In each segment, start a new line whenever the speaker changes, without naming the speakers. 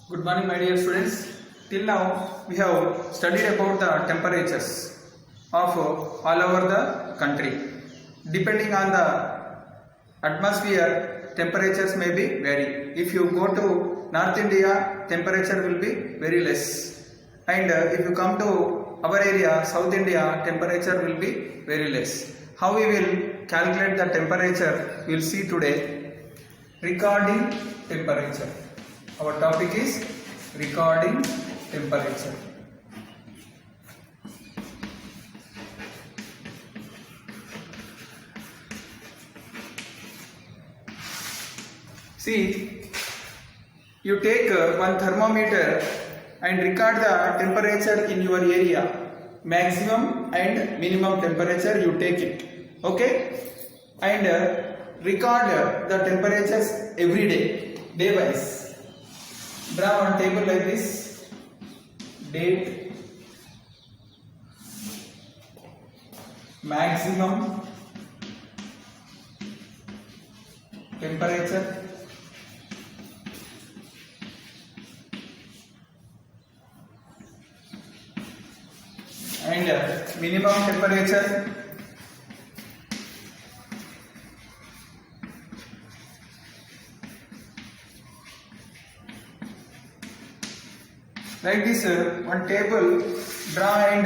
Good morning, my dear students. Till now, we have studied about the temperatures of all over the country. Depending on the atmosphere, temperatures may be vary. If you go to North India, temperature will be very less. And if you come to our area, South India, temperature will be very less. How we will calculate the temperature, we will see today. Recording temperature. Our topic is recording temperature. See, you take one thermometer and record the temperature in your area. Maximum and minimum temperature you take it. Okay? And record the temperatures every day, day wise. Draw one table like this. Date, maximum temperature, and minimum temperature. Like this, one table, draw and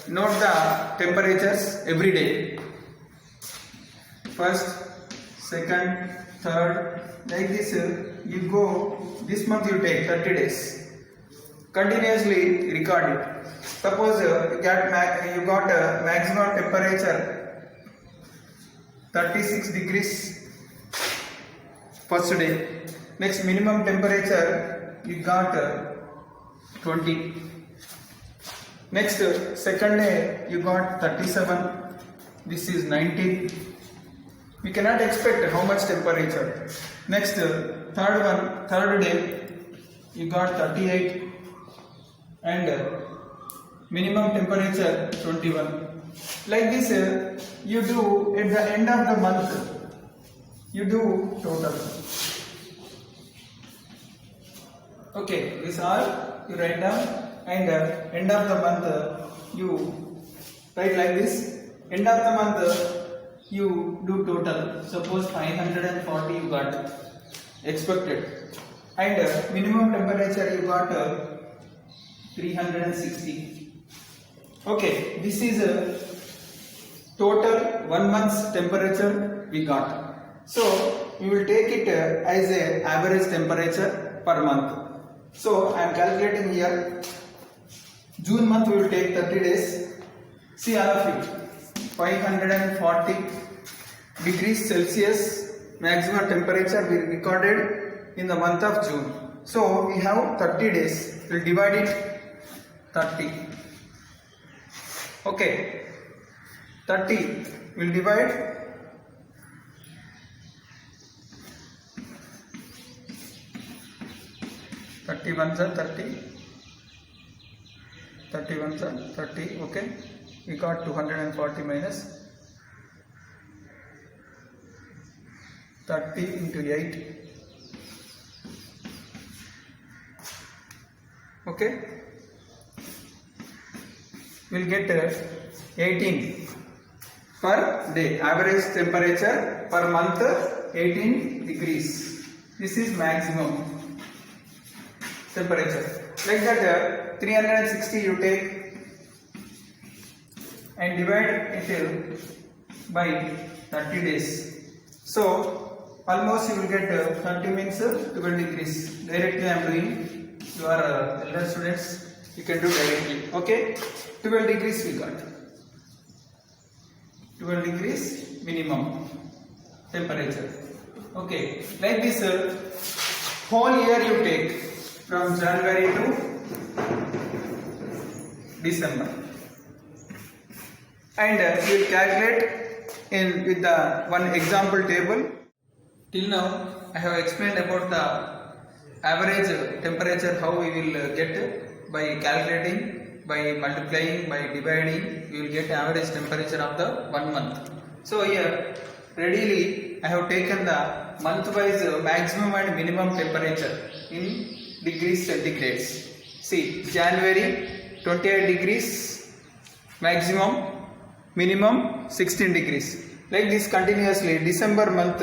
note the temperatures every day. First, second, third, like this, you go, this month you take 30 days. Continuously record it. Suppose you got maximum temperature 36 degrees first day. Next, minimum temperature you got 20. Next, second day you got 37. This is 19. We cannot expect how much temperature. Next, third day you got 38 and minimum temperature 21. Like this, you do at the end of the month. You do total. Okay, this all you write down, and end of the month you write like this. End of the month you do total. Suppose 540 you got expected, and minimum temperature you got 360. Okay, this is total 1 month's temperature we got. So we will take it as a average temperature per month. So I am calculating here. June month we will take 30 days. See all of it. 540 degrees Celsius maximum temperature we recorded in the month of June. So we have 30 days. We will divide it 30. Okay. 30 we will divide 31s are 30, 31s are 30, okay, we got 240 minus 30 into 8, okay, we'll get 18 per day, average temperature per month 18 degrees, this is maximum temperature. Like that 360 you take and divide it by 30 days. So almost you will get 30 means 12 degrees. Directly I am doing. You are elder students, you can do directly. Okay, 12 degrees we got. 12 degrees minimum temperature. Okay, like this whole year you take. From January to December, and we will calculate with the one example table. Till now I have explained about the average temperature, how we will get by calculating, by multiplying, by dividing, we will get average temperature of the 1 month. So here readily I have taken the month wise maximum and minimum temperature in degrees centigrades. See, January 28 degrees maximum, minimum 16 degrees. Like this continuously, December month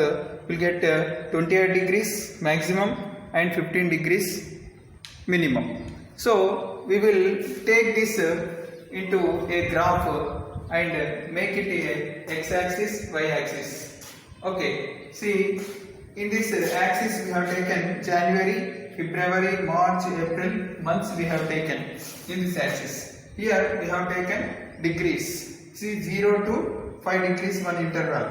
will get 28 degrees maximum and 15 degrees minimum. So we will take this into a graph and make it a x-axis, y-axis. Okay, see, in this axis we have taken January, February, March, April months we have taken in this axis. Here we have taken degrees. See, 0 to 5 degrees one interval.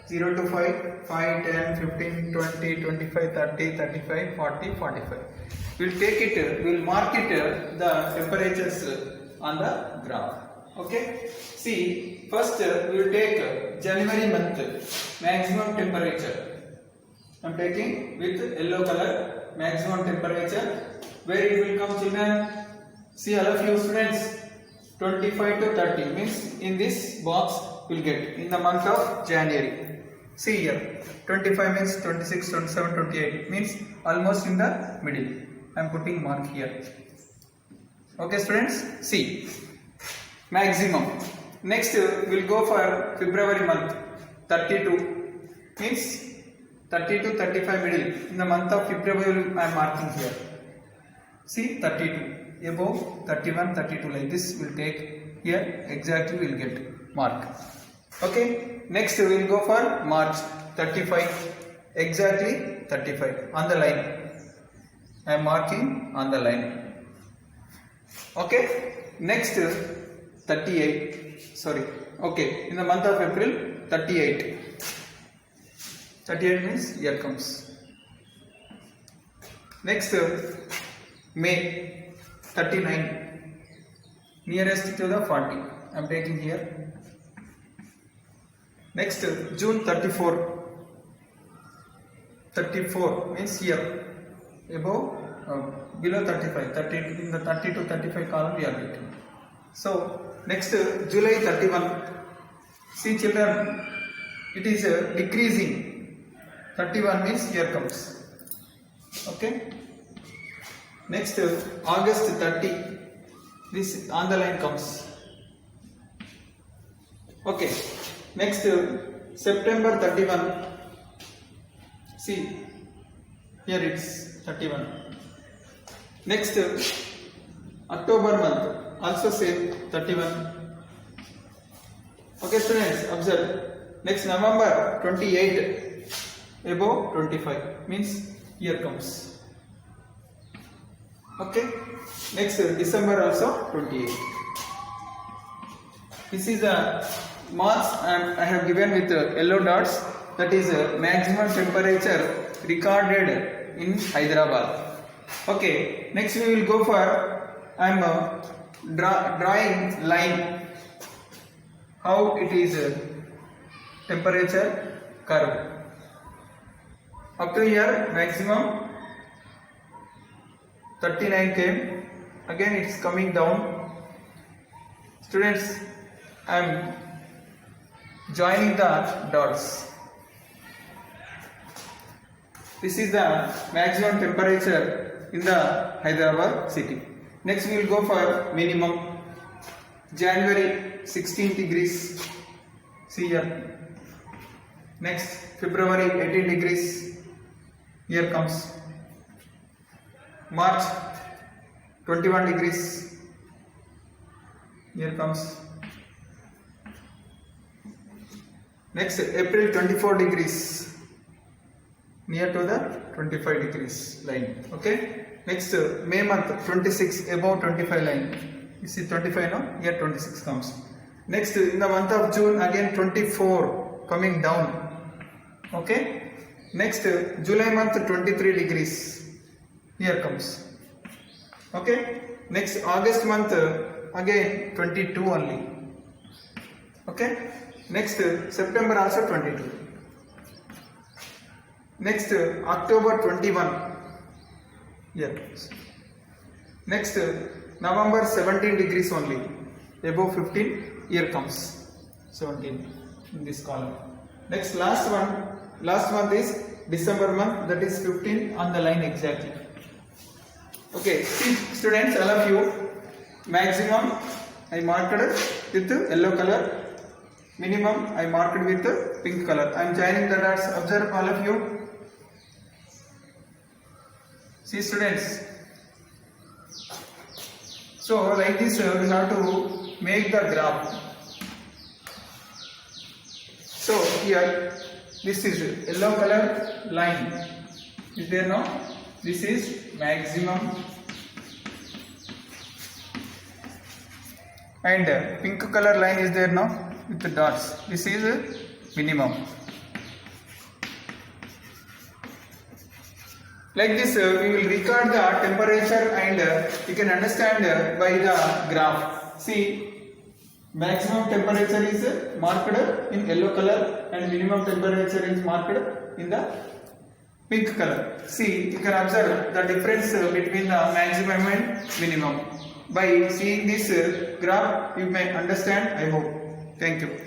0 to 5, 5, 10, 15, 20, 25, 30, 35, 40, 45. We will take it, we will mark it the temperatures on the graph. Okay. See, first we will take January month maximum temperature. I am taking with yellow color maximum temperature. Where it will come, children? See, all of you students, 25 to 30 means in this box we will get in the month of January. See here, 25 means 26, 27, 28 means almost in the middle. I am putting mark here. Okay students, see, maximum. Next we will go for February month, 32 means 30 to 35 middle. In the month of February I am marking here. See, 32, above 31, 32 like this we will take here, exactly we will get mark. Okay, next we will go for March, 35, exactly 35 on the line. I am marking on the line. Okay, next 38, sorry, okay, in the month of April, 38. 38 means here comes. Next May, 39, nearest to the 40. I am taking here. Next June, 34. 34 means here, above, below 35, 30, in the 30 to 35 column we are getting. So next July 31. See children, it is decreasing. 31 means here comes. Okay. Next August 30. This on the line comes. Okay. Next September 31. See, here it's 31. Next October month, also same 31. Okay students, observe. Next November 28, above 25 means here comes. Okay. Next December also 28. This is the marks I have given with yellow dots. That is maximum temperature recorded in Hyderabad. Okay. Next we will go for I am drawing line. How it is temperature curve. Up to here maximum 39 came. Again it's coming down. Students, I am joining the dots. This is the maximum temperature in the Hyderabad city. Next we will go for minimum. January 16 degrees. See here. Next February 18 degrees. Here comes. March 21 degrees. Here comes. Next April 24 degrees. Near to the 25 degrees line. Okay. Next May month 26, above 25 line. You see 25 now? Here 26 comes. Next in the month of June again 24 coming down. Okay. Next July month 23 degrees. Here comes. Okay. Next August month again 22 only. Okay. Next September also 22. Next October 21. Here. Next November 17 degrees only. Above 15. Here comes 17 in this column. Next last month is December month, that is 15 on the line exactly. Okay, see students, all of you, maximum I marked with yellow color, minimum I marked with pink color. I am joining the dots. Observe all of you. See students. So like this we have to make the graph. So here this is yellow color line is there now. This is maximum and pink color line is there now with the dots. This is minimum. Like this we will record the temperature and you can understand by the graph. See, maximum temperature is marked in yellow color and minimum temperature is marked in the pink color. See, you can observe the difference between the maximum and minimum. By seeing this graph, you may understand, I hope. Thank you.